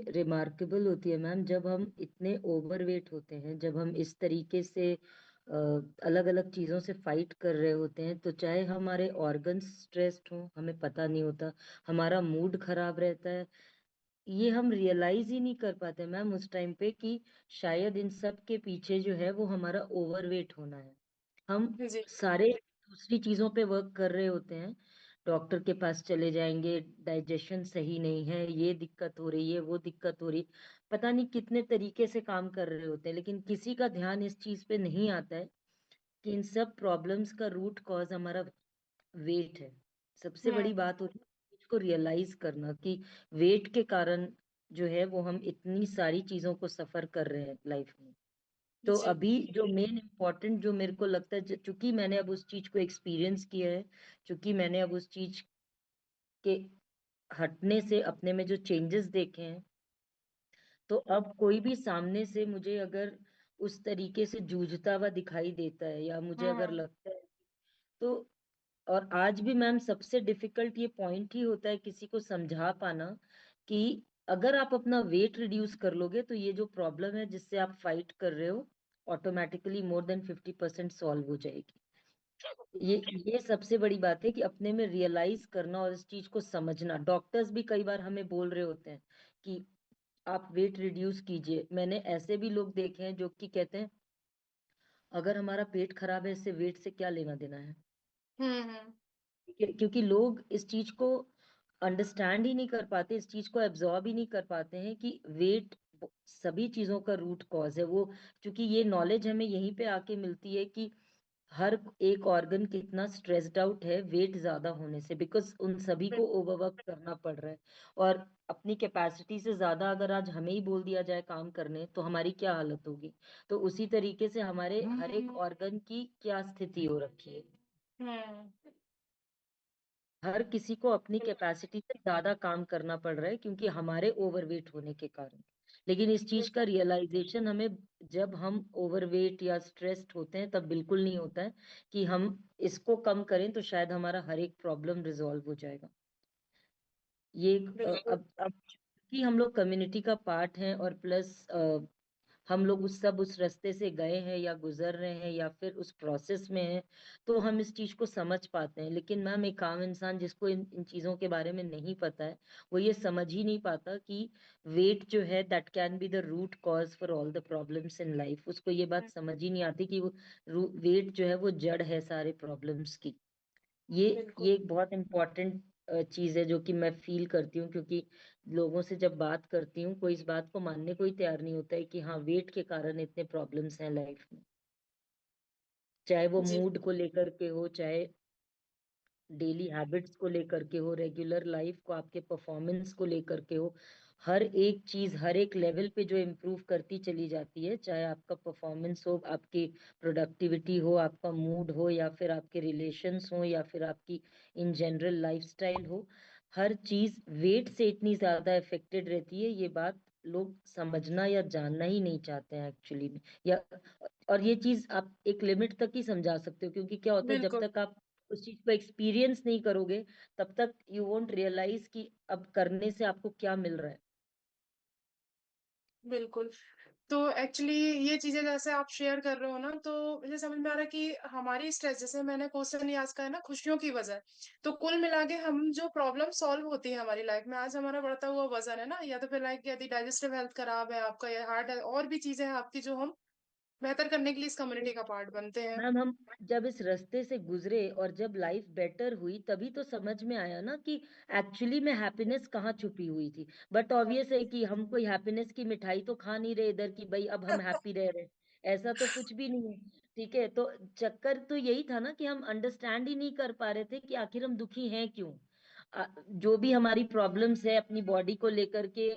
Remarkable होती है ma'am, जब हम इतने ओवरवेट होते हैं, जब हम इस तरीके से अलग अलग चीजों से फाइट कर रहे होते हैं, तो चाहे हमारे ऑर्गन्स स्ट्रेस्ड हों हमें पता नहीं होता, हमारा मूड खराब रहता है, ये हम रियलाइज ही नहीं कर पाते मैम उस टाइम पे कि शायद इन सब के पीछे जो है वो हमारा ओवरवेट होना है। हम जी। सारे दूसरी चीजों पे वर्क कर रहे होते हैं, डॉक्टर के पास चले जाएंगे, डाइजेशन सही नहीं है, ये दिक्कत हो रही है, वो दिक्कत हो रही, पता नहीं कितने तरीके से काम कर रहे होते हैं, लेकिन किसी का ध्यान इस चीज पे नहीं आता है कि इन सब प्रॉब्लम्स का रूट कॉज हमारा वेट है। सबसे बड़ी हम्म। बात होती है इसको रियलाइज करना कि वेट के कारण जो है वो हम इतनी सारी चीजों को सफर कर रहे हैं लाइफ में। तो जी। अभी जो मेन इम्पोर्टेंट जो मेरे को लगता है, चूंकि मैंने अब उस चीज को एक्सपीरियंस किया है, चूंकि मैंने अब उस चीज के हटने से अपने में जो चेंजेस देखे हैं, तो अब कोई भी सामने से मुझे अगर उस तरीके से जूझता हुआ दिखाई देता है या मुझे अगर हम्म। लगता है तो, और आज भी मैम सबसे डिफिकल्ट ये पॉइंट ही होता है किसी को समझा पाना कि अगर आप अपना वेट रिड्यूस कर लोगे तो ये जो प्रॉब्लम है जिससे आप फाइट कर रहे हो ऑटोमेटिकली मोर देन 50% सॉल्व हो जाएगी। ये सबसे बड़ी बात है कि अपने में रियलाइज करना और इस चीज को समझना। डॉक्टर्स भी कई बार हमें बोल रहे होते हैं कि आप वेट रिड्यूस कीजिए, मैंने ऐसे भी लोग देखे हैं जो कि कहते हैं अगर हमारा पेट खराब है इससे वेट से क्या लेना देना है। हम्म। क्योंकि लोग इस चीज को अंडरस्टैंड ही नहीं कर पाते, इस चीज को एब्जॉर्ब ही नहीं कर पाते हैं कि वेट सभी चीजों का रूट कॉज है वो। क्योंकि ये नॉलेज हमें यहीं पे आके मिलती है कि हर एक ऑर्गन कितना स्ट्रेस्ड आउट है वेट ज्यादा होने से, बिकॉज उन सभी को ओवरवर्क करना पड़ रहा है। और अपनी कैपेसिटी से ज्यादा अगर आज हमें ही बोल दिया जाए काम करने तो हमारी क्या हालत होगी। तो उसी तरीके से हमारे हर एक ऑर्गन की क्या स्थिति हो रखी है, हम्म। हर किसी को अपनी कैपेसिटी से ज्यादा काम करना पड़ रहा है क्योंकि हमारे ओवरवेट होने के कारण। लेकिन इस चीज का रियलाइजेशन हमें जब हम ओवरवेट या स्ट्रेस्ड होते हैं तब बिल्कुल नहीं होता है कि हम इसको कम करें तो शायद हमारा हर एक प्रॉब्लम रिजॉल्व हो जाएगा। ये बिल्कुल। अब कि हम लोग कम्युनिटी का पार्ट हैं और प्लस हम लोग उस रास्ते से गए हैं या गुजर रहे हैं या फिर उस प्रोसेस में हैं, तो हम इस चीज को समझ पाते हैं। लेकिन मैम एक आम इंसान जिसको इन चीजों के बारे में नहीं पता है, वो ये समझ ही नहीं पाता कि वेट जो है that can be the root cause for all the problems in life. उसको ये बात समझ ही नहीं आती कि वो वेट जो है वो जड़ है सारे प्रॉब्लम्स की। ये बिल्कुल। ये एक बहुत इम्पोर्टेंट चीज है जो कि मैं फील करती हूँ, क्योंकि लोगों से जब बात करती हूँ कोई इस बात को मानने को ही तैयार नहीं होता है कि हाँ वेट के कारण इतने प्रॉब्लम्स हैं लाइफ में। चाहे वो जी। मूड को लेकर के हो, चाहे डेली हैबिट्स को लेकर के हो, रेगुलर लाइफ को आपके परफॉर्मेंस को लेकर के हो, हर एक चीज हर एक लेवल पे जो इम्प्रूव करती चली जाती है, चाहे आपका परफॉर्मेंस हो, आपकी प्रोडक्टिविटी हो, आपका मूड हो, या फिर आपके रिलेशंस हो, या फिर आपकी इन जनरल लाइफस्टाइल हो, हर चीज वेट से इतनी ज्यादा इफेक्टेड रहती है। ये बात लोग समझना या जानना ही नहीं चाहते हैं एक्चुअली में। या और ये चीज आप एक लिमिट तक ही समझा सकते हो, क्योंकि क्या होता है जब बिल्कुल। तक आप उस चीज को एक्सपीरियंस नहीं करोगे तब तक यू वोंट रियलाइज कि अब करने से आपको क्या मिल रहा है। बिल्कुल। तो एक्चुअली ये चीजें जैसे आप शेयर कर रहे हो ना, तो मुझे समझ में आ रहा है कि हमारी स्ट्रेस, जैसे मैंने क्वेश्चन ये आज का है ना, खुशियों की वजह। तो कुल मिला के हम जो प्रॉब्लम सॉल्व होती है हमारी लाइफ में, आज हमारा बढ़ता हुआ वजन है ना, या तो फिर लाइक यदि डाइजेस्टिव हेल्थ खराब है आपका, या हार्ट है, और भी चीजें हैं आपकी जो हम बेहतर करने के लिए इस कम्युनिटी का पार्ट बनते हैं। मैम हम जब इस रास्ते से गुजरे और जब लाइफ बेटर हुई तभी तो समझ में आया ना कि एक्चुअली में हैप्पीनेस कहाँ छुपी हुई थी। बट ऑब्वियस है कि हम कोई हैप्पीनेस की मिठाई तो खा नहीं रहे इधर की भाई अब हम हैप्पी रह रहे हैं, ऐसा तो कुछ भी नहीं है। ठीक है, तो चक्कर तो यही था ना कि हम अंडरस्टैंड ही नहीं कर पा रहे थे कि आखिर हम दुखी हैं क्यों। जो भी हमारी प्रॉब्लम्स है अपनी बॉडी को लेकर के,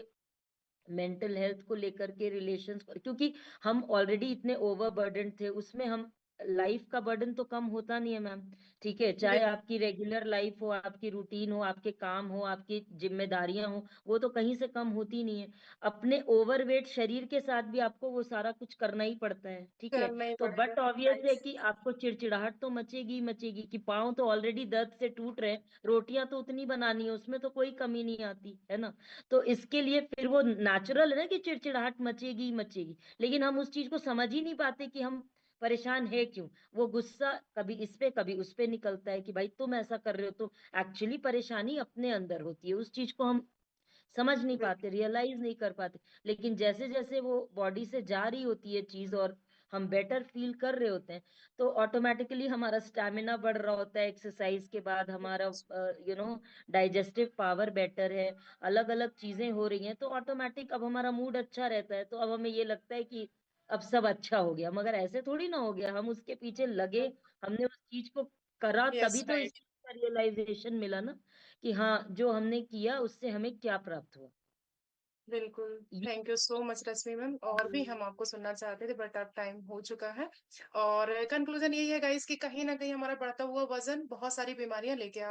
मेंटल हेल्थ को लेकर के, रिलेशंस को, क्योंकि हम ऑलरेडी इतने ओवरबर्डन थे उसमें हम लाइफ का बर्डन तो कम होता नहीं है मैम। ठीक है, चाहे बिल्कुल, आपकी रेगुलर लाइफ हो, आपकी रूटीन हो, आपके काम हो, आपकी जिम्मेदारियां हो, वो तो कहीं से कम होती नहीं है। अपने ओवरवेट शरीर के साथ भी आपको वो सारा कुछ करना ही पड़ता है। ठीक है, करना ही तो पड़ेगा। बट ऑब्वियस है नाइस। कि आपको चिड़चिड़ाहट तो मचेगी ही मचेगी, कि पाँव तो ऑलरेडी दर्द से टूट रहे हैं, रोटियां तो उतनी बनानी है, उसमें तो कोई कमी नहीं आती है ना। तो इसके लिए फिर वो नेचुरल है ना कि चिड़चिड़ाहट मचेगी ही मचेगी, लेकिन हम उस चीज को समझ ही नहीं पाते कि हम परेशान है क्यों। वो गुस्सा कभी इस पे कभी उस पे निकलता है कि भाई तुम ऐसा कर रहे हो, तो एक्चुअली परेशानी अपने अंदर होती है, उस चीज को हम समझ नहीं पाते, बिल्कुल, रियलाइज नहीं कर पाते। लेकिन जैसे जैसे वो बॉडी से जा रही होती है चीज और हम बेटर फील कर रहे होते हैं, तो ऑटोमेटिकली हमारा स्टैमिना बढ़ रहा होता है, एक्सरसाइज के बाद हमारा डाइजेस्टिव पावर बेटर है, अलग अलग चीजें हो रही हैं, तो ऑटोमेटिक अब हमारा मूड अच्छा रहता है, तो अब हमें ये लगता है कि अब सब अच्छा हो गया। मगर ऐसे थोड़ी ना हो गया, हम उसके पीछे लगे, हमने उस चीज को करा, यस, तभी तो इस राइट। चीज का रियलाइजेशन मिला ना, कि हाँ जो हमने किया उससे हमें क्या प्राप्त हुआ। बिल्कुल, ये thank you so much Rashmi ma'am. और भी हम आपको सुनना चाहते थे बट अब टाइम हो चुका है। और कंक्लूजन यही है गाइस कि कहीं न कहीं हमारा बढ़ता हुआ वज़न बहुत सारी बीमारियाँ लेके आ